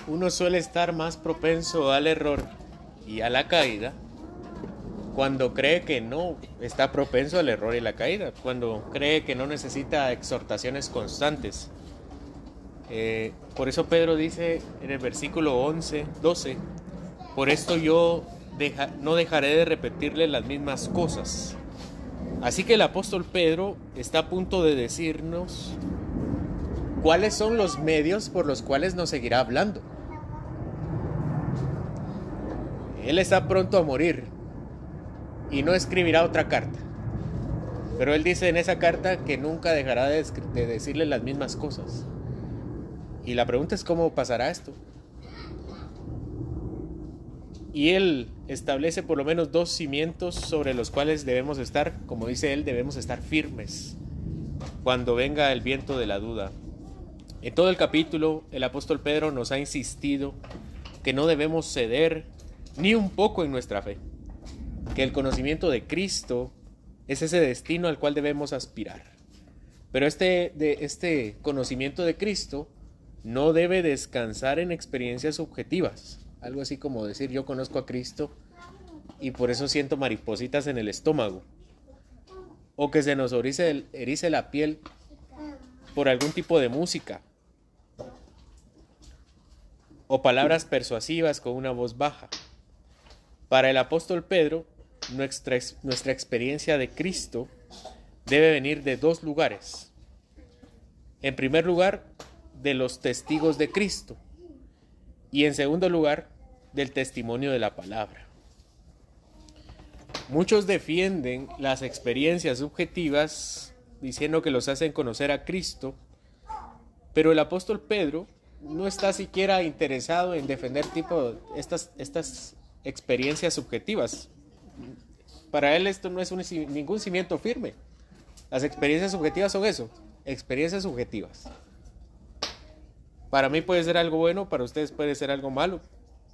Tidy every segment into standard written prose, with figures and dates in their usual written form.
uno suele estar más propenso al error y a la caída cuando cree que no está propenso al error y la caída, cuando cree que no necesita exhortaciones constantes. Por eso Pedro dice en el versículo 12: por esto yo no dejaré de repetirle las mismas cosas. Así que el apóstol Pedro está a punto de decirnos cuáles son los medios por los cuales nos seguirá hablando. Él está pronto a morir y no escribirá otra carta. Pero él dice en esa carta que nunca dejará de decirle las mismas cosas. Y la pregunta es cómo pasará esto. Y él establece por lo menos 2 cimientos sobre los cuales debemos estar, como dice él, debemos estar firmes cuando venga el viento de la duda. En todo el capítulo, el apóstol Pedro nos ha insistido que no debemos ceder ni un poco en nuestra fe, que el conocimiento de Cristo es ese destino al cual debemos aspirar. Pero este conocimiento de Cristo no debe descansar en experiencias subjetivas. Algo así como decir yo conozco a Cristo y por eso siento maripositas en el estómago. O que se nos erice la piel por algún tipo de música. O palabras persuasivas con una voz baja. Para el apóstol Pedro, nuestra experiencia de Cristo debe venir de 2 lugares. En primer lugar, de los testigos de Cristo. Y en segundo lugar, del testimonio de la palabra. Muchos defienden las experiencias subjetivas diciendo que los hacen conocer a Cristo, pero el apóstol Pedro no está siquiera interesado en defender estas experiencias subjetivas. Para él esto no es ningún cimiento firme. Las experiencias subjetivas son eso, experiencias subjetivas. Para mí puede ser algo bueno, para ustedes puede ser algo malo.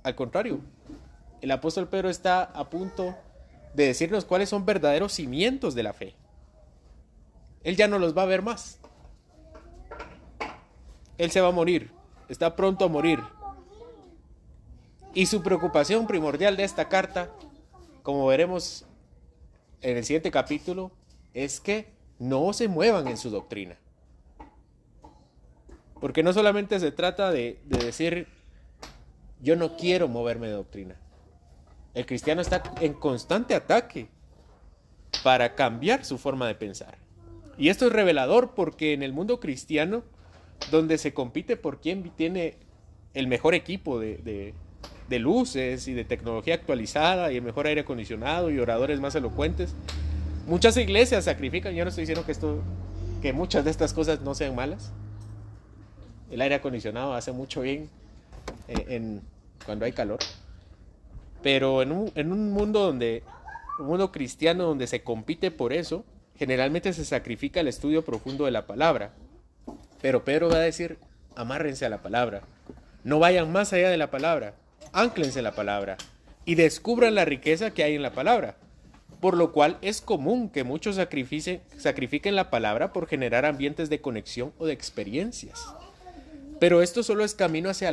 Al contrario, el apóstol Pedro está a punto de decirnos cuáles son verdaderos cimientos de la fe. Él ya no los va a ver más. Él se va a morir, está pronto a morir. Y su preocupación primordial de esta carta, como veremos en el siguiente capítulo, es que no se muevan en su doctrina. Porque no solamente se trata de decir yo no quiero moverme de doctrina. El cristiano está en constante ataque para cambiar su forma de pensar. Y esto es revelador porque en el mundo cristiano, donde se compite por quién tiene el mejor equipo de luces y de tecnología actualizada y el mejor aire acondicionado y oradores más elocuentes, muchas iglesias sacrifican. Yo no estoy diciendo que muchas de estas cosas no sean malas. El aire acondicionado hace mucho bien cuando hay calor. Pero en un mundo cristiano donde se compite por eso, generalmente se sacrifica el estudio profundo de la palabra. Pero Pedro va a decir, amárrense a la palabra. No vayan más allá de la palabra. Ánclense en la palabra. Y descubran la riqueza que hay en la palabra. Por lo cual es común que muchos sacrifiquen la palabra por generar ambientes de conexión o de experiencias. Pero esto solo es camino hacia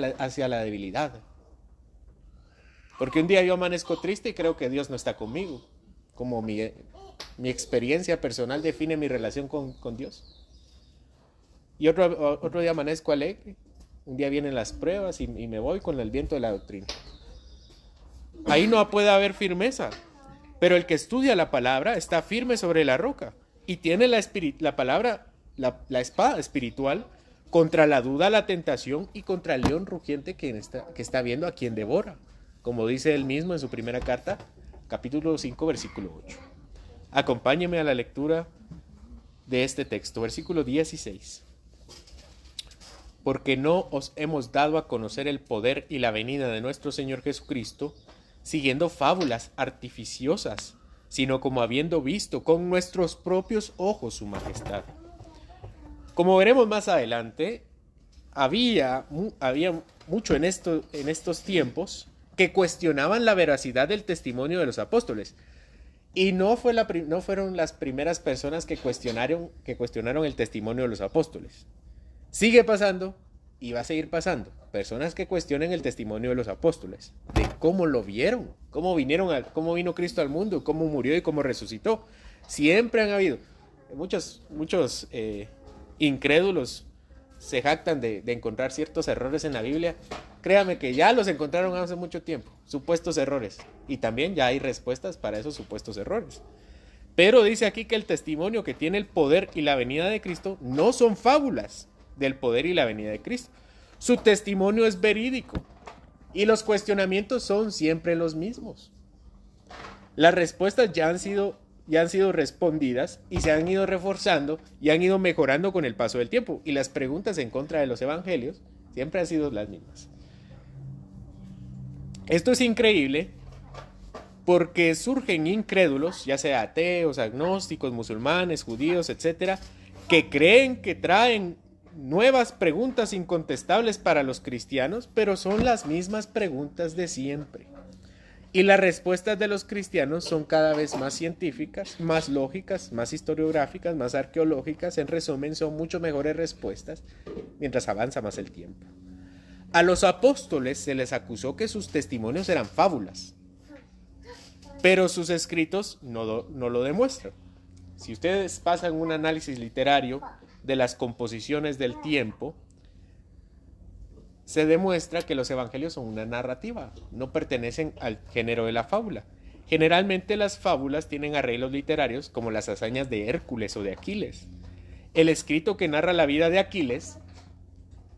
la debilidad. Porque un día yo amanezco triste y creo que Dios no está conmigo. Como mi experiencia personal define mi relación con Dios. Y otro día amanezco alegre. Un día vienen las pruebas y me voy con el viento de la doctrina. Ahí no puede haber firmeza. Pero el que estudia la palabra está firme sobre la roca. Y tiene la palabra, la espada espiritual contra la duda, la tentación y contra el león rugiente que está viendo a quien devora. Como dice él mismo en su primera carta, capítulo 5, versículo 8. Acompáñeme a la lectura de este texto, versículo 16. Porque no os hemos dado a conocer el poder y la venida de nuestro Señor Jesucristo, siguiendo fábulas artificiosas, sino como habiendo visto con nuestros propios ojos su majestad. Como veremos más adelante, había mucho en estos tiempos que cuestionaban la veracidad del testimonio de los apóstoles. Y no fueron las primeras personas que cuestionaron el testimonio de los apóstoles. Sigue pasando y va a seguir pasando. personas que cuestionen el testimonio de los apóstoles, de cómo lo vieron, cómo vino Cristo al mundo, cómo murió y cómo resucitó. Siempre han habido muchos incrédulos se jactan de encontrar ciertos errores en la Biblia. Créame que ya los encontraron hace mucho tiempo, supuestos errores, y también ya hay respuestas para esos supuestos errores. Pero dice aquí que el testimonio que tiene el poder y la venida de Cristo no son fábulas del poder y la venida de Cristo. Su testimonio es verídico y los cuestionamientos son siempre los mismos. Las respuestas ya han sido respondidas y se han ido reforzando y han ido mejorando con el paso del tiempo. Y las preguntas en contra de los evangelios siempre han sido las mismas. Esto es increíble porque surgen incrédulos, ya sea ateos, agnósticos, musulmanes, judíos, etcétera, que creen que traen nuevas preguntas incontestables para los cristianos, pero son las mismas preguntas de siempre. Y las respuestas de los cristianos son cada vez más científicas, más lógicas, más historiográficas, más arqueológicas. En resumen, son mucho mejores respuestas mientras avanza más el tiempo. A los apóstoles se les acusó que sus testimonios eran fábulas, pero sus escritos no lo demuestran. Si ustedes pasan un análisis literario de las composiciones del tiempo, se demuestra que los evangelios son una narrativa, no pertenecen al género de la fábula. Generalmente las fábulas tienen arreglos literarios como las hazañas de Hércules o de Aquiles. El escrito que narra la vida de Aquiles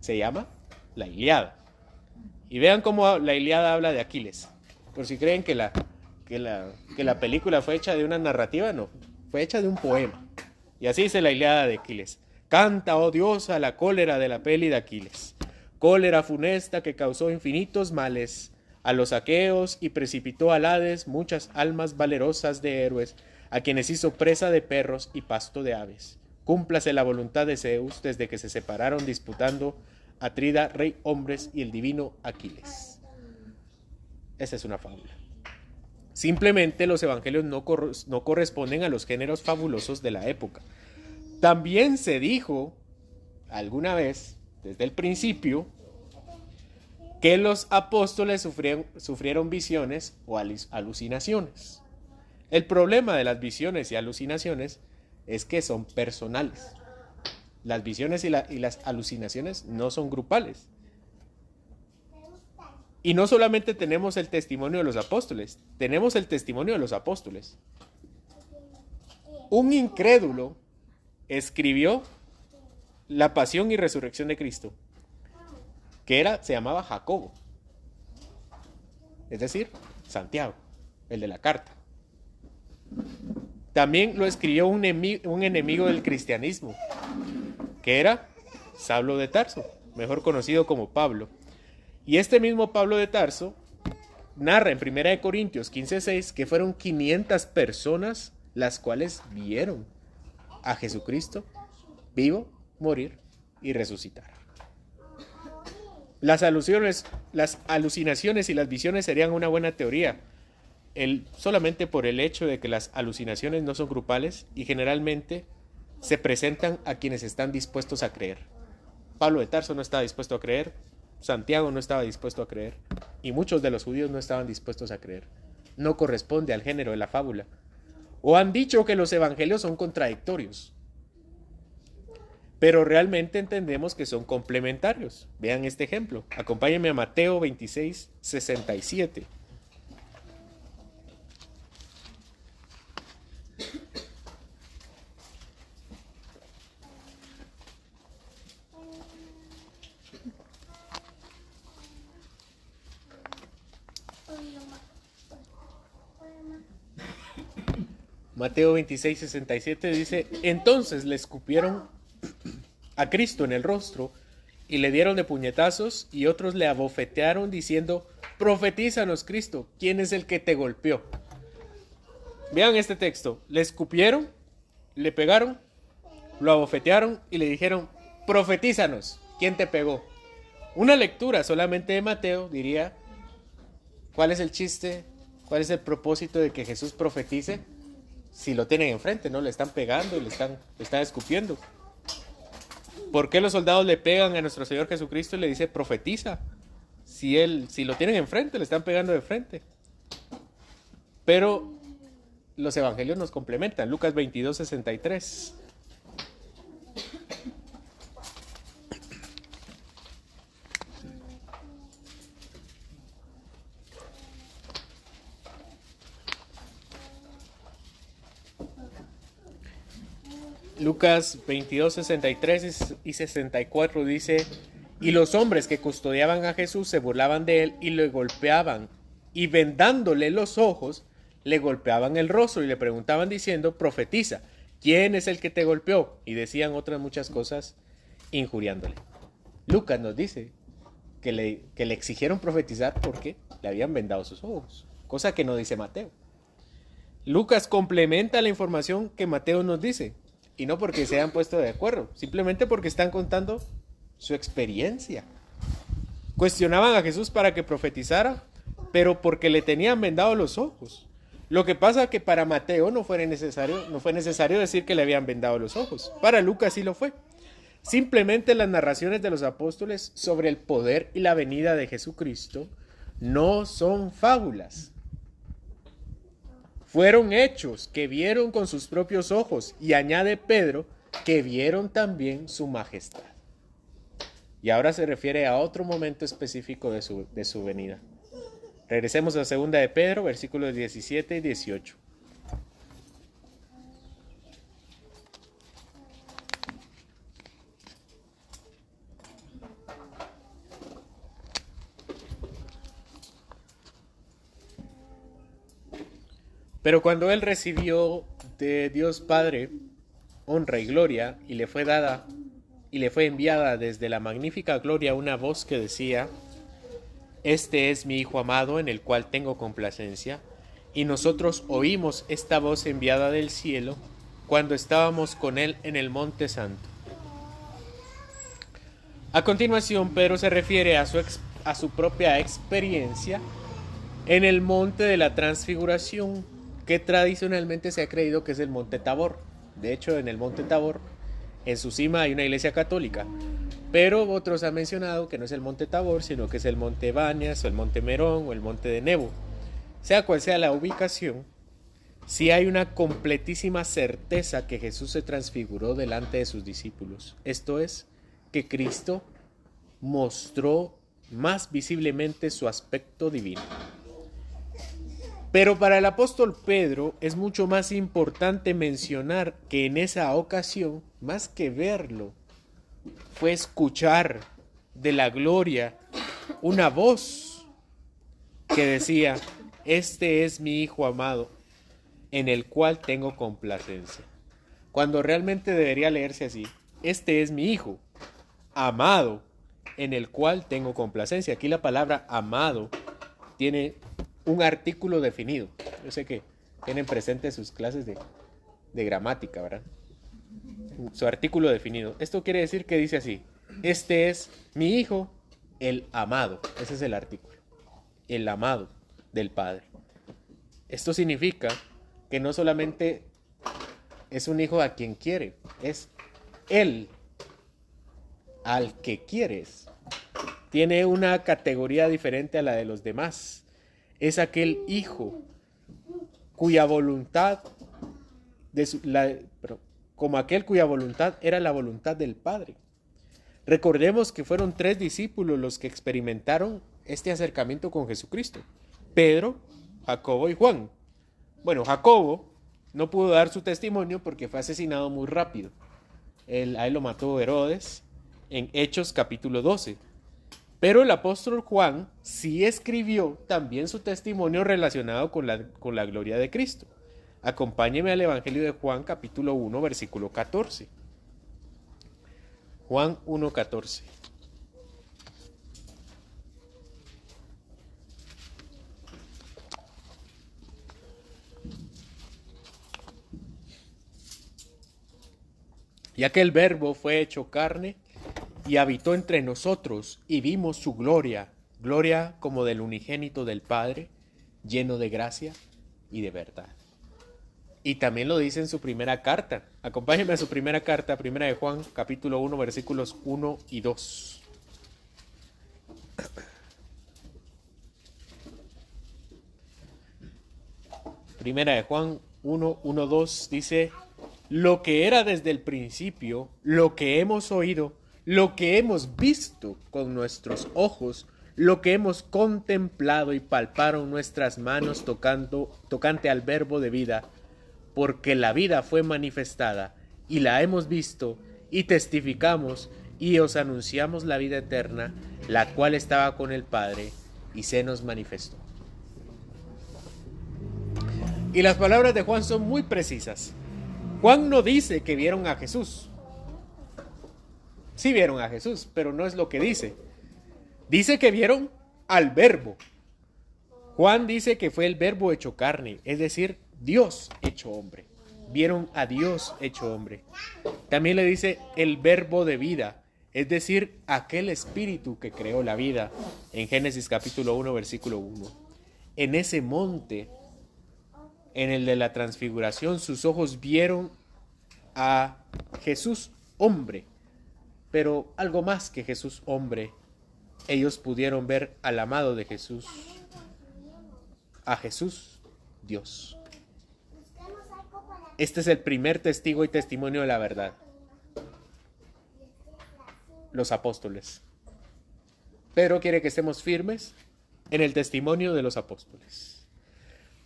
se llama la Ilíada. Y vean cómo la Ilíada habla de Aquiles. Por si creen que la película fue hecha de una narrativa, no, fue hecha de un poema. Y así dice la Ilíada de Aquiles. Canta, oh diosa, la cólera de la peli de Aquiles. Cólera funesta que causó infinitos males a los aqueos y precipitó al Hades muchas almas valerosas de héroes, a quienes hizo presa de perros y pasto de aves. Cúmplase la voluntad de Zeus desde que se separaron disputando Atrida, rey hombres, y el divino Aquiles. Esa es una fábula. Simplemente los evangelios no corresponden a los géneros fabulosos de la época. También se dijo alguna vez, desde el principio, que los apóstoles sufrieron visiones o alucinaciones. El problema de las visiones y alucinaciones es que son personales. Las visiones y las alucinaciones no son grupales. Y no solamente tenemos el testimonio de los apóstoles, tenemos el testimonio de los apóstoles. Un incrédulo escribió la pasión y resurrección de Cristo, se llamaba Jacobo, es decir, Santiago, el de la carta. También lo escribió un enemigo del cristianismo, que era Saulo de Tarso, mejor conocido como Pablo. Y este mismo Pablo de Tarso narra en 1 Corintios 15:6 que fueron 500 personas las cuales vieron a Jesucristo vivo, morir y resucitar. Las alucinaciones y las visiones serían una buena teoría, solamente por el hecho de que las alucinaciones no son grupales y generalmente se presentan a quienes están dispuestos a creer. Pablo de Tarso no estaba dispuesto a creer, Santiago no estaba dispuesto a creer, y muchos de los judíos no estaban dispuestos a creer. No corresponde al género de la fábula. O han dicho que los evangelios son contradictorios, pero realmente entendemos que son complementarios. Vean este ejemplo. Acompáñenme a Mateo 26:67. Mateo 26:67 dice: entonces le escupieron a Cristo en el rostro y le dieron de puñetazos, y otros le abofetearon diciendo: profetízanos, Cristo, ¿quién es el que te golpeó? Vean este texto: le escupieron, le pegaron, lo abofetearon y le dijeron: profetízanos, ¿quién te pegó? Una lectura solamente de Mateo diría: ¿cuál es el chiste? ¿Cuál es el propósito de que Jesús profetice? Si lo tienen enfrente, ¿no? Le están pegando y le están escupiendo. ¿Por qué los soldados le pegan a nuestro Señor Jesucristo y le dice profetiza? Si lo tienen enfrente, le están pegando de frente. Pero los evangelios nos complementan. Lucas 22:63. Lucas 22:63 y 64 dice: y los hombres que custodiaban a Jesús se burlaban de él y le golpeaban, y vendándole los ojos, le golpeaban el rostro y le preguntaban diciendo: profetiza, ¿quién es el que te golpeó? Y decían otras muchas cosas injuriándole. Lucas nos dice que le exigieron profetizar porque le habían vendado sus ojos, cosa que no dice Mateo. Lucas complementa la información que Mateo nos dice, y no porque se hayan puesto de acuerdo, simplemente porque están contando su experiencia. Cuestionaban a Jesús para que profetizara, pero porque le tenían vendado los ojos. Lo que pasa es que para Mateo no fue necesario decir que le habían vendado los ojos. Para Lucas sí lo fue. Simplemente las narraciones de los apóstoles sobre el poder y la venida de Jesucristo no son fábulas. Fueron hechos que vieron con sus propios ojos, y añade Pedro que vieron también su majestad. Y ahora se refiere a otro momento específico de su venida. Regresemos a 2 de Pedro, versículos 17 y 18. Pero cuando él recibió de Dios Padre honra y gloria, y le fue enviada desde la magnífica gloria una voz que decía: este es mi Hijo amado en el cual tengo complacencia. Y nosotros oímos esta voz enviada del cielo cuando estábamos con él en el monte santo. A continuación, Pedro se refiere a su propia experiencia en el monte de la transfiguración, que tradicionalmente se ha creído que es el monte Tabor. De hecho, en el monte Tabor, en su cima hay una iglesia católica, pero otros han mencionado que no es el monte Tabor, sino que es el monte Banias, o el monte Merón, o el monte de Nebo. Sea cual sea la ubicación, sí hay una completísima certeza que Jesús se transfiguró delante de sus discípulos. Esto es, que Cristo mostró más visiblemente su aspecto divino. Pero para el apóstol Pedro es mucho más importante mencionar que en esa ocasión, más que verlo, fue escuchar de la gloria una voz que decía: este es mi Hijo amado, en el cual tengo complacencia. Cuando realmente debería leerse así: este es mi Hijo amado, en el cual tengo complacencia. Aquí la palabra amado tiene un artículo definido. Yo sé que tienen presente sus clases de gramática, ¿verdad? Su artículo definido. Esto quiere decir que dice así: este es mi Hijo, el amado. Ese es el artículo. El amado del Padre. Esto significa que no solamente es un hijo a quien quiere, es Él al que quieres. Tiene una categoría diferente a la de los demás. Es aquel hijo cuya voluntad, como aquel cuya voluntad era la voluntad del Padre. Recordemos que fueron 3 discípulos los que experimentaron este acercamiento con Jesucristo: Pedro, Jacobo y Juan. Bueno, Jacobo no pudo dar su testimonio porque fue asesinado muy rápido. A él lo mató Herodes en Hechos capítulo 12. Pero el apóstol Juan sí escribió también su testimonio relacionado con la gloria de Cristo. Acompáñeme al Evangelio de Juan capítulo 1 versículo 14. Juan 1:14. Ya que el Verbo fue hecho carne y habitó entre nosotros, y vimos su gloria, gloria como del unigénito del Padre, lleno de gracia y de verdad. Y también lo dice en su primera carta. Acompáñenme a su primera carta, primera de Juan, capítulo 1, versículos 1 y 2. Primera de Juan 1, 1, 2 dice: lo que era desde el principio, lo que hemos oído, lo que hemos visto con nuestros ojos, lo que hemos contemplado y palparon nuestras manos tocante al verbo de vida, porque la vida fue manifestada y la hemos visto y testificamos y os anunciamos la vida eterna, la cual estaba con el Padre y se nos manifestó. Y las palabras de Juan son muy precisas. Juan no dice que vieron a Jesús. Sí vieron a Jesús, pero no es lo que dice. Dice que vieron al Verbo. Juan dice que fue el Verbo hecho carne, es decir, Dios hecho hombre. Vieron a Dios hecho hombre. También le dice el Verbo de vida, es decir, aquel Espíritu que creó la vida, en Génesis capítulo 1, versículo 1. En ese monte, en el de la transfiguración, sus ojos vieron a Jesús hombre, pero algo más que Jesús hombre. Ellos pudieron ver al amado de Jesús, a Jesús Dios. Este es el primer testigo y testimonio de la verdad. Los apóstoles. Pedro quiere que estemos firmes en el testimonio de los apóstoles.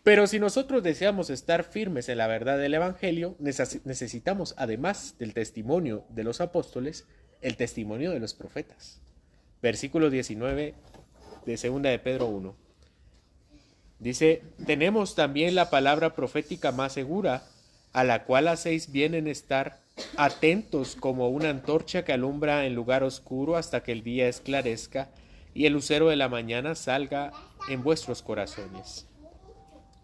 Pero si nosotros deseamos estar firmes en la verdad del Evangelio, necesitamos, además del testimonio de los apóstoles, el testimonio de los profetas. Versículo 19 de 2 de Pedro 1. Dice: tenemos también la palabra profética más segura, a la cual hacéis bien en estar atentos como una antorcha que alumbra en lugar oscuro hasta que el día esclarezca y el lucero de la mañana salga en vuestros corazones.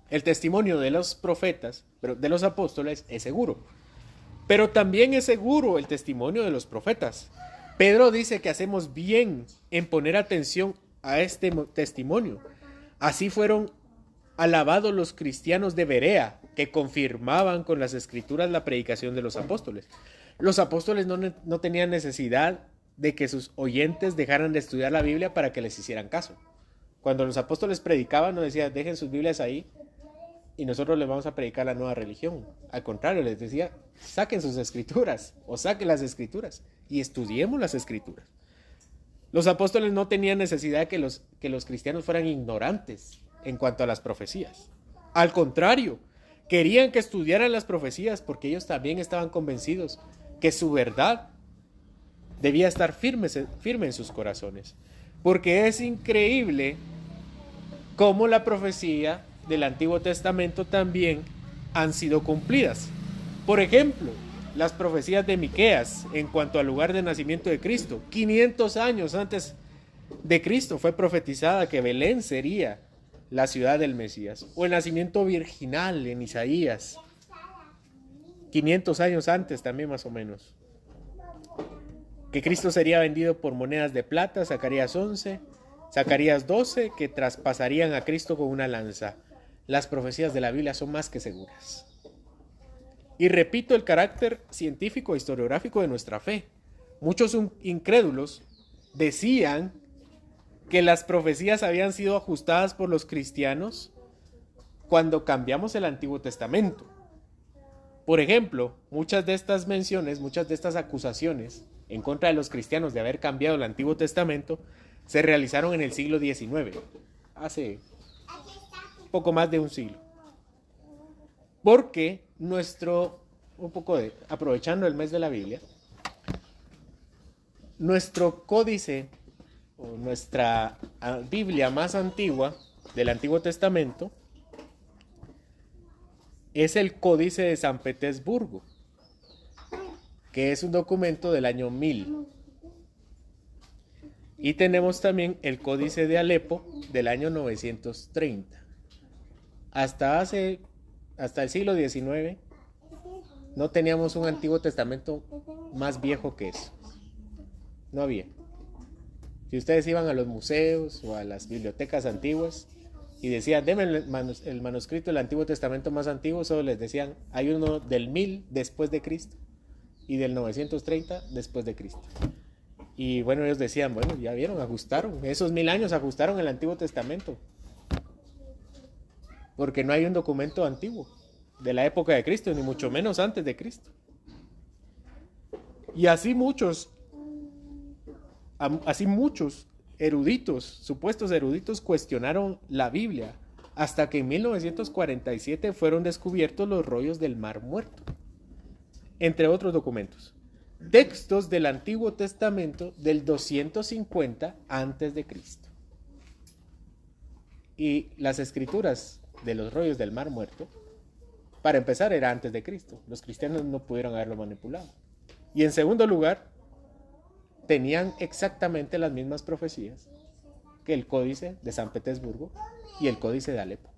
El testimonio de los profetas, de los apóstoles, es seguro. Pero también es seguro el testimonio de los profetas. Pedro dice que hacemos bien en poner atención a este testimonio. Así fueron alabados los cristianos de Berea, que confirmaban con las escrituras la predicación de los apóstoles. Los apóstoles no tenían necesidad de que sus oyentes dejaran de estudiar la Biblia para que les hicieran caso. Cuando los apóstoles predicaban, no decían: dejen sus Biblias ahí y nosotros les vamos a predicar la nueva religión. Al contrario, les decía: saquen sus escrituras o saquen las escrituras y estudiemos las escrituras. Los apóstoles no tenían necesidad de que los cristianos fueran ignorantes en cuanto a las profecías. Al contrario, querían que estudiaran las profecías porque ellos también estaban convencidos que su verdad debía estar firme en sus corazones. Porque es increíble cómo la profecía del Antiguo Testamento también han sido cumplidas. Por ejemplo, las profecías de Miqueas en cuanto al lugar de nacimiento de Cristo. 500 años antes de Cristo fue profetizada que Belén sería la ciudad del Mesías. O el nacimiento virginal en Isaías. 500 años antes también, más o menos. Que Cristo sería vendido por monedas de plata, Zacarías 11, Zacarías 12, que traspasarían a Cristo con una lanza. Las profecías de la Biblia son más que seguras. Y repito el carácter científico e historiográfico de nuestra fe. Muchos incrédulos decían que las profecías habían sido ajustadas por los cristianos cuando cambiamos el Antiguo Testamento. Por ejemplo, muchas de estas menciones, muchas de estas acusaciones en contra de los cristianos de haber cambiado el Antiguo Testamento se realizaron en el siglo XIX, hace poco más de un siglo. Porque aprovechando el mes de la Biblia, nuestro códice o nuestra Biblia más antigua del Antiguo Testamento es el Códice de San Petersburgo, que es un documento del año 1000. Y tenemos también el Códice de Alepo del año 930. Hasta el siglo XIX no teníamos un Antiguo Testamento más viejo que eso. No había. Si ustedes iban a los museos o a las bibliotecas antiguas, y decía, deme el manuscrito del Antiguo Testamento más antiguo, solo les decían, hay uno del 1000 después de Cristo y del 930 después de Cristo. Y bueno, ellos decían, bueno, ya vieron, ajustaron, esos 1000 años ajustaron el Antiguo Testamento, porque no hay un documento antiguo de la época de Cristo, ni mucho menos antes de Cristo. Y así muchos eruditos, supuestos eruditos, cuestionaron la Biblia, hasta que en 1947 fueron descubiertos los rollos del Mar Muerto, entre otros documentos. Textos del Antiguo Testamento del 250 antes de Cristo. Y las escrituras de los rollos del Mar Muerto, para empezar, era antes de Cristo. Los cristianos no pudieron haberlo manipulado. Y en segundo lugar, tenían exactamente las mismas profecías que el Códice de San Petersburgo y el Códice de Alepo.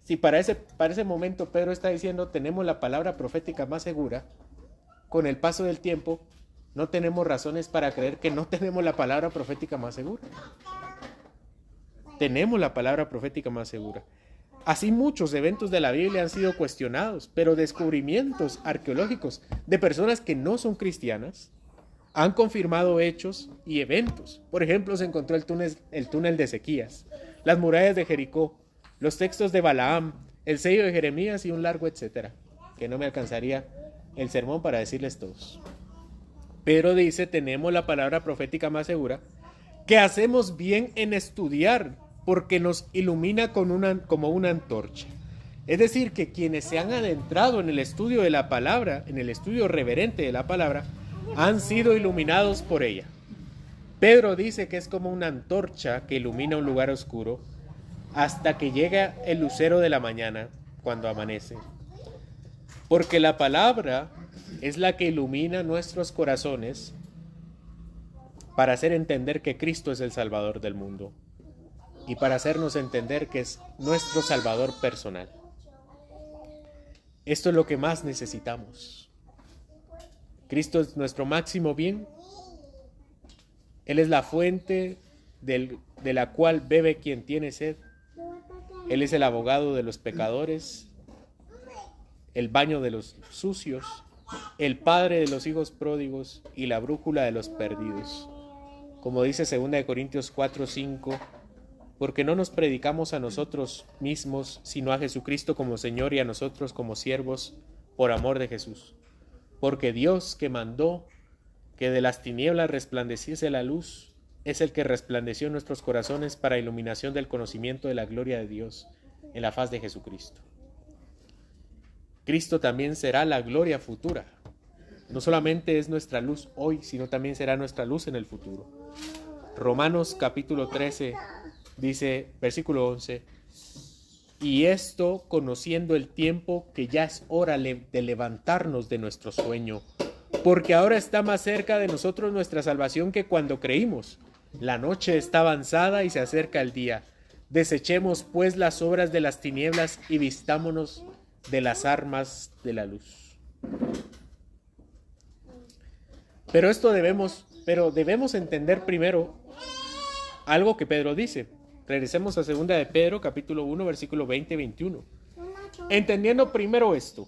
Si para ese momento Pedro está diciendo, tenemos la palabra profética más segura, con el paso del tiempo, no tenemos razones para creer que no tenemos la palabra profética más segura. Tenemos la palabra profética más segura. Así muchos eventos de la Biblia han sido cuestionados, pero descubrimientos arqueológicos de personas que no son cristianas han confirmado hechos y eventos. Por ejemplo, se encontró el túnel de Ezequías, las murallas de Jericó, los textos de Balaam, el sello de Jeremías y un largo etcétera, que no me alcanzaría el sermón para decirles todos. Pero dice, tenemos la palabra profética más segura, que hacemos bien en estudiar, porque nos ilumina como una antorcha. Es decir, que quienes se han adentrado en el estudio de la palabra, en el estudio reverente de la palabra, han sido iluminados por ella. Pedro dice que es como una antorcha que ilumina un lugar oscuro hasta que llega el lucero de la mañana, cuando amanece. Porque la palabra es la que ilumina nuestros corazones para hacer entender que Cristo es el Salvador del mundo y para hacernos entender que es nuestro Salvador personal. Esto es lo que más necesitamos. Cristo es nuestro máximo bien. Él es la fuente de la cual bebe quien tiene sed. Él es el abogado de los pecadores, el baño de los sucios, el padre de los hijos pródigos y la brújula de los perdidos. Como dice 2 Corintios 4:5, porque no nos predicamos a nosotros mismos, sino a Jesucristo como Señor y a nosotros como siervos por amor de Jesús. Porque Dios, que mandó que de las tinieblas resplandeciese la luz, es el que resplandeció en nuestros corazones para iluminación del conocimiento de la gloria de Dios en la faz de Jesucristo. Cristo también será la gloria futura. No solamente es nuestra luz hoy, sino también será nuestra luz en el futuro. Romanos capítulo 13 dice, versículo 11, y esto conociendo el tiempo, que ya es hora de levantarnos de nuestro sueño, porque ahora está más cerca de nosotros nuestra salvación que cuando creímos. La noche está avanzada y se acerca el día. Desechemos pues las obras de las tinieblas y vistámonos de las armas de la luz. Pero debemos entender primero algo que Pedro dice. Regresemos a 2 de Pedro, capítulo 1, versículo 20-21. Entendiendo primero esto,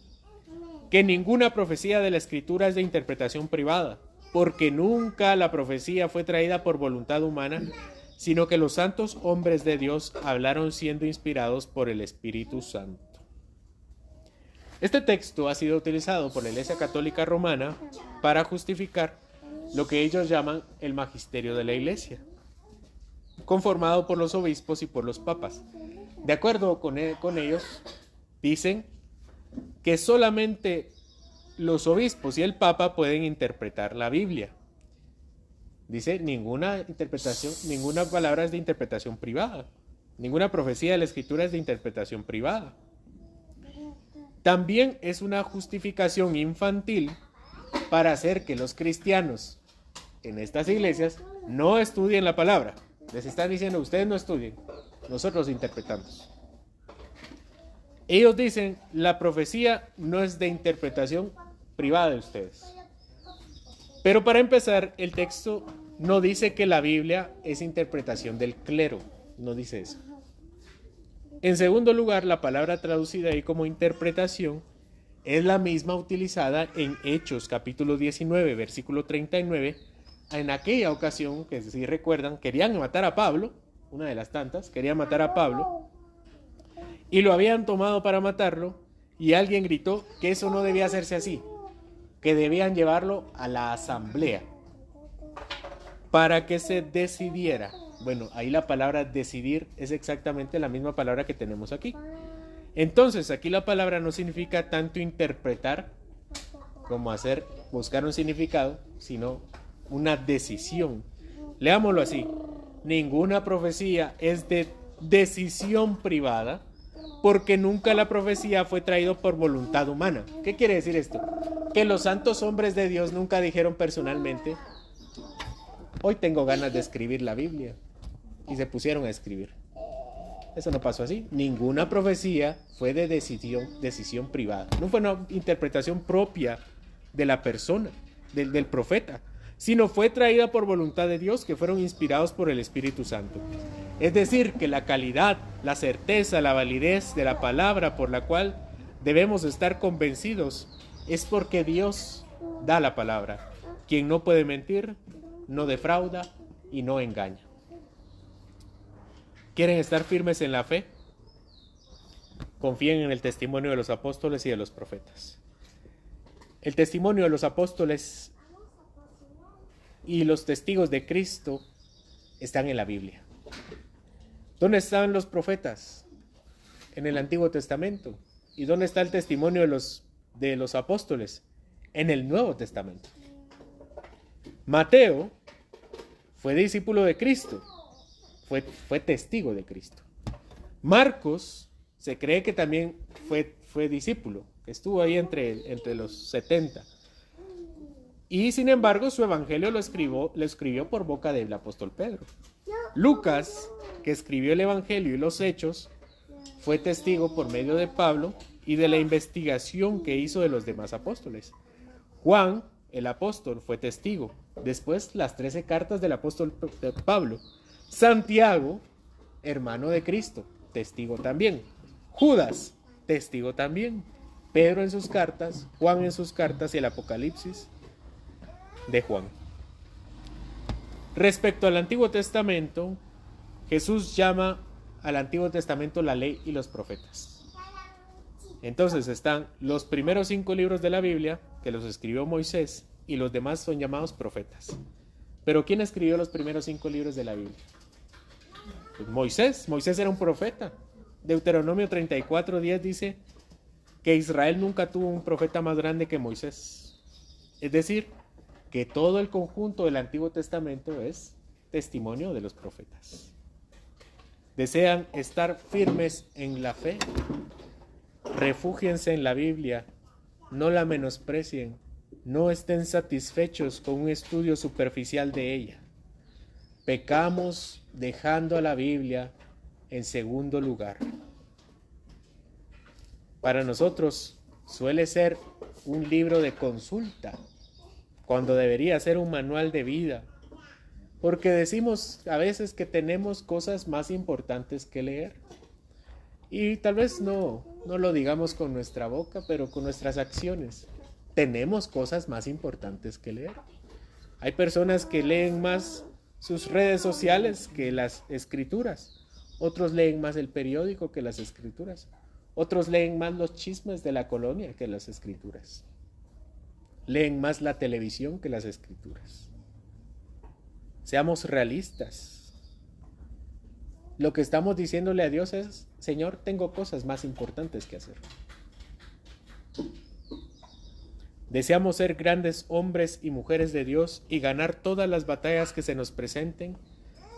que ninguna profecía de la Escritura es de interpretación privada, porque nunca la profecía fue traída por voluntad humana, sino que los santos hombres de Dios hablaron siendo inspirados por el Espíritu Santo. Este texto ha sido utilizado por la Iglesia Católica Romana para justificar lo que ellos llaman el magisterio de la Iglesia, conformado por los obispos y por los papas. De acuerdo con ellos, dicen que solamente los obispos y el papa pueden interpretar la Biblia. Dice, ninguna palabra es de interpretación privada. Ninguna profecía de la Escritura es de interpretación privada. También es una justificación infantil para hacer que los cristianos en estas iglesias no estudien la palabra. Les están diciendo, ustedes no estudien, nosotros interpretamos. Ellos dicen, la profecía no es de interpretación privada de ustedes. Pero para empezar, el texto no dice que la Biblia es interpretación del clero. no dice eso. En segundo lugar, la palabra traducida ahí como interpretación es la misma utilizada en Hechos capítulo 19, versículo 39. En aquella ocasión, que si recuerdan, querían matar a Pablo, una de las tantas, querían matar a Pablo, y lo habían tomado para matarlo, y alguien gritó que eso no debía hacerse así, que debían llevarlo a la asamblea para que se decidiera. Bueno, ahí la palabra decidir es exactamente la misma palabra que tenemos aquí. Entonces, aquí la palabra no significa tanto interpretar como buscar un significado, sino una decisión. Leámoslo así: ninguna profecía es de decisión privada, porque nunca la profecía fue traída por voluntad humana. ¿Qué quiere decir esto? Que los santos hombres de Dios nunca dijeron personalmente: hoy tengo ganas de escribir la Biblia, y se pusieron a escribir. Eso no pasó así. Ninguna profecía fue de decisión privada. No fue una interpretación propia de la persona, del profeta, sino fue traída por voluntad de Dios, que fueron inspirados por el Espíritu Santo. Es decir, que la calidad, la certeza, la validez de la palabra por la cual debemos estar convencidos es porque Dios da la palabra. Quien no puede mentir, no defrauda y no engaña. ¿Quieren estar firmes en la fe? Confíen en el testimonio de los apóstoles y de los profetas. El testimonio de los apóstoles y los testigos de Cristo están en la Biblia. ¿Dónde están los profetas? En el Antiguo Testamento. ¿Y dónde está el testimonio de los apóstoles? En el Nuevo Testamento. Mateo fue discípulo de Cristo. Fue testigo de Cristo. Marcos se cree que también fue discípulo, estuvo ahí entre los 70. Y sin embargo su evangelio lo escribió por boca del apóstol Pedro. Lucas, que escribió el evangelio y los hechos, fue testigo por medio de Pablo y de la investigación que hizo de los demás apóstoles. Juan, el apóstol, fue testigo. Después las 13 cartas del apóstol Pablo. Santiago, hermano de Cristo, testigo también. Judas, testigo también. Pedro en sus cartas, Juan en sus cartas y el Apocalipsis de Juan. Respecto al Antiguo Testamento, Jesús llama al Antiguo Testamento la ley y los profetas. Entonces están los primeros 5 libros de la Biblia, que los escribió Moisés, y los demás son llamados profetas. Pero ¿quién escribió los primeros 5 libros de la Biblia? Pues Moisés era un profeta. Deuteronomio 34:10 dice que Israel nunca tuvo un profeta más grande que Moisés. Es decir, que todo el conjunto del Antiguo Testamento es testimonio de los profetas. ¿Desean estar firmes en la fe? Refúgiense en la Biblia, no la menosprecien, no estén satisfechos con un estudio superficial de ella. Pecamos dejando a la Biblia en segundo lugar. Para nosotros suele ser un libro de consulta, cuando debería ser un manual de vida, porque decimos a veces que tenemos cosas más importantes que leer. Y tal vez no lo digamos con nuestra boca, pero con nuestras acciones. Tenemos cosas más importantes que leer. Hay personas que leen más sus redes sociales que las escrituras. Otros leen más el periódico que las escrituras. Otros leen más los chismes de la colonia que las escrituras. Leen más la televisión que las escrituras. Seamos realistas. Lo que estamos diciéndole a Dios es: Señor, tengo cosas más importantes que hacer. Deseamos ser grandes hombres y mujeres de Dios y ganar todas las batallas que se nos presenten,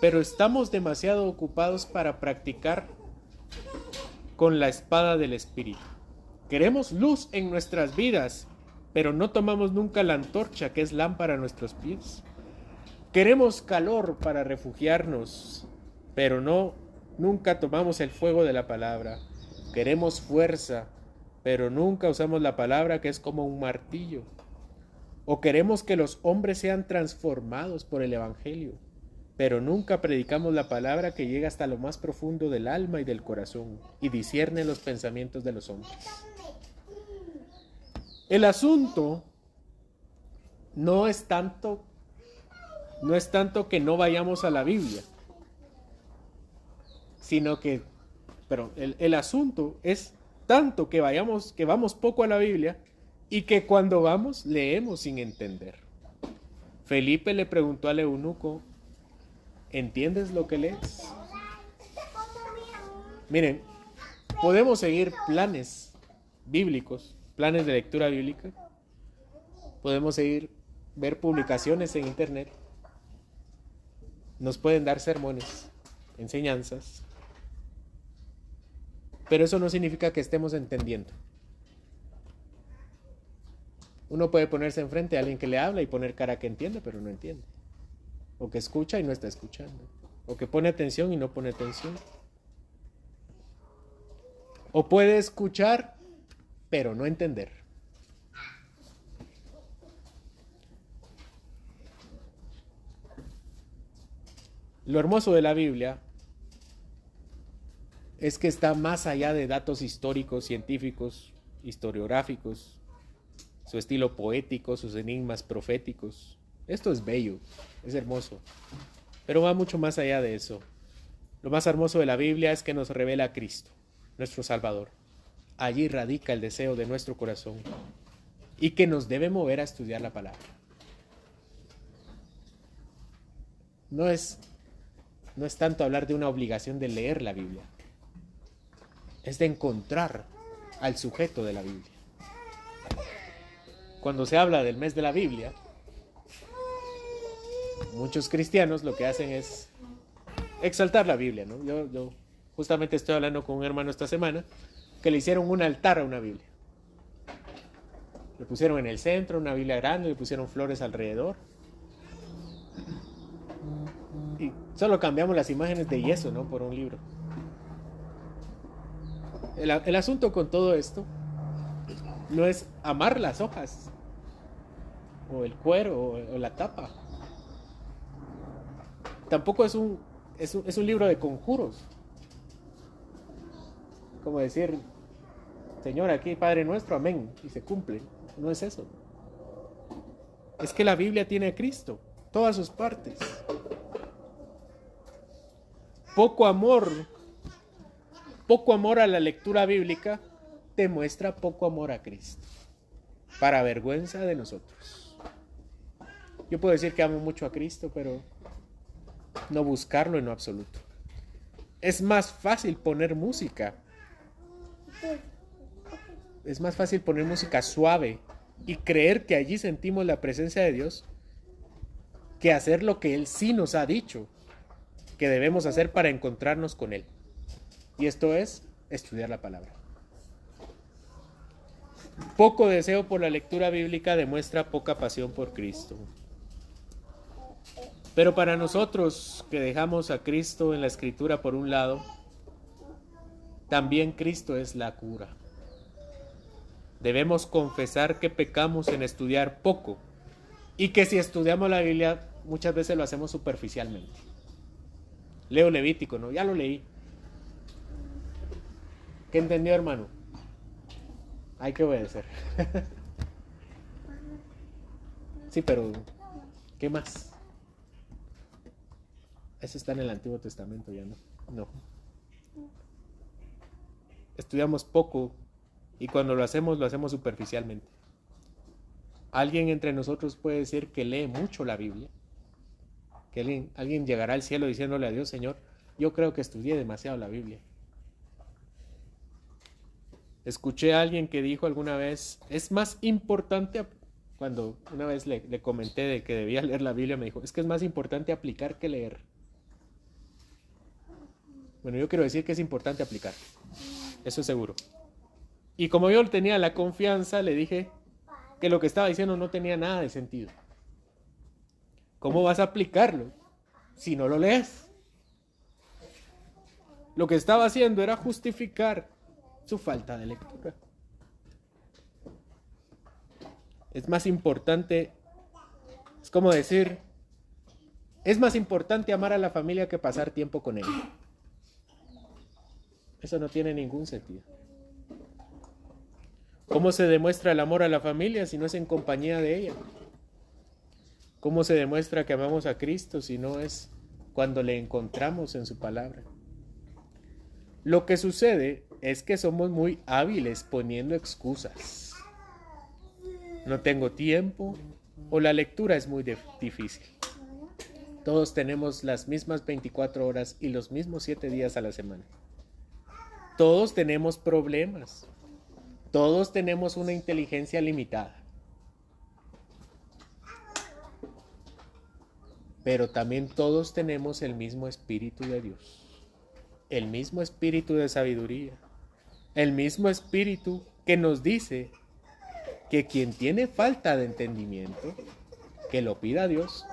pero estamos demasiado ocupados para practicar con la espada del Espíritu. Queremos luz en nuestras vidas, pero no tomamos nunca la antorcha que es lámpara a nuestros pies. Queremos calor para refugiarnos, pero nunca tomamos el fuego de la palabra. Queremos fuerza, pero nunca usamos la palabra, que es como un martillo. O queremos que los hombres sean transformados por el Evangelio, pero nunca predicamos la palabra que llega hasta lo más profundo del alma y del corazón y discierne los pensamientos de los hombres. El asunto no es tanto que no vayamos a la Biblia, sino que, pero el asunto es tanto que vamos poco a la Biblia y que cuando vamos leemos sin entender. Felipe le preguntó al eunuco, ¿entiendes lo que lees? Miren, podemos seguir planes bíblicos, planes de lectura bíblica, podemos ver publicaciones en internet, nos pueden dar sermones, enseñanzas, pero eso no significa que estemos entendiendo. Uno puede ponerse enfrente a alguien que le habla y poner cara que entiende, pero no entiende. O que escucha y no está escuchando. O que pone atención y no pone atención. O puede escuchar, pero no entender. Lo hermoso de la Biblia es que está más allá de datos históricos, científicos, historiográficos, su estilo poético, sus enigmas proféticos. Esto es bello, es hermoso, pero va mucho más allá de eso. Lo más hermoso de la Biblia es que nos revela a Cristo, nuestro Salvador. Allí radica el deseo de nuestro corazón y que nos debe mover a estudiar la palabra. No es tanto hablar de una obligación de leer la Biblia, es de encontrar al sujeto de la Biblia. Cuando se habla del mes de la Biblia, muchos cristianos lo que hacen es exaltar la Biblia, ¿no? Yo justamente estoy hablando con un hermano esta semana que le hicieron un altar a una Biblia. Le pusieron en el centro una Biblia grande, le pusieron flores alrededor. Y solo cambiamos las imágenes de yeso, ¿no? Por un libro. El asunto con todo esto no es amar las hojas o el cuero o la tapa. Tampoco es un libro de conjuros. Como decir, Señor, aquí Padre nuestro, amén, y se cumple. No es eso. Es que la Biblia tiene a Cristo, todas sus partes. Poco amor a la lectura bíblica demuestra poco amor a Cristo, para vergüenza de nosotros. Yo puedo decir que amo mucho a Cristo, pero no buscarlo en lo absoluto. Es más fácil poner música. Es más fácil poner música suave y creer que allí sentimos la presencia de Dios que hacer lo que Él sí nos ha dicho que debemos hacer para encontrarnos con Él. Y esto es estudiar la palabra. Poco deseo por la lectura bíblica demuestra poca pasión por Cristo. Pero para nosotros que dejamos a Cristo en la Escritura por un lado, también Cristo es la cura. Debemos confesar que pecamos en estudiar poco y que si estudiamos la Biblia muchas veces lo hacemos superficialmente. Leo Levítico, ¿no? Ya lo leí. ¿Qué entendió, hermano? Hay que obedecer. Sí, pero ¿qué más? Eso está en el Antiguo Testamento, ya no. No. Estudiamos poco y cuando lo hacemos superficialmente. Alguien entre nosotros puede decir que lee mucho la Biblia. Que alguien llegará al cielo diciéndole a Dios, Señor, yo creo que estudié demasiado la Biblia. Escuché a alguien que dijo alguna vez, es más importante, cuando una vez le comenté de que debía leer la Biblia, me dijo, es que es más importante aplicar que leer. Bueno, yo quiero decir que es importante aplicar, eso es seguro. Y como yo tenía la confianza, le dije que lo que estaba diciendo no tenía nada de sentido. ¿Cómo vas a aplicarlo si no lo lees? Lo que estaba haciendo era justificar su falta de lectura. Es más importante, es como decir Es más importante amar a la familia que pasar tiempo con ella. Eso no tiene ningún sentido. ¿Cómo se demuestra el amor a la familia si no es en compañía de ella? ¿Cómo se demuestra que amamos a Cristo si no es cuando le encontramos en su palabra? Lo que sucede es que somos muy hábiles poniendo excusas. No tengo tiempo o la lectura es muy difícil. Todos tenemos las mismas 24 horas y los mismos 7 días a la semana. Todos tenemos problemas. Todos tenemos una inteligencia limitada. Pero también todos tenemos el mismo Espíritu de Dios. El mismo Espíritu de sabiduría. El mismo Espíritu que nos dice que quien tiene falta de entendimiento, que lo pida a Dios,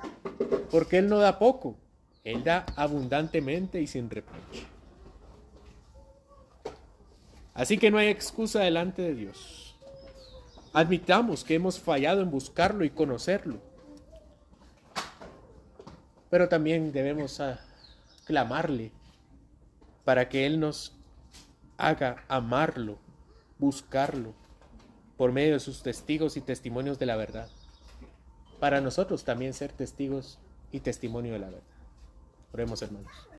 porque Él no da poco, Él da abundantemente y sin reproche. Así que no hay excusa delante de Dios. Admitamos que hemos fallado en buscarlo y conocerlo, pero también debemos clamarle para que Él nos haga amarlo, buscarlo, por medio de sus testigos y testimonios de la verdad, para nosotros también ser testigos y testimonio de la verdad. Oremos, hermanos.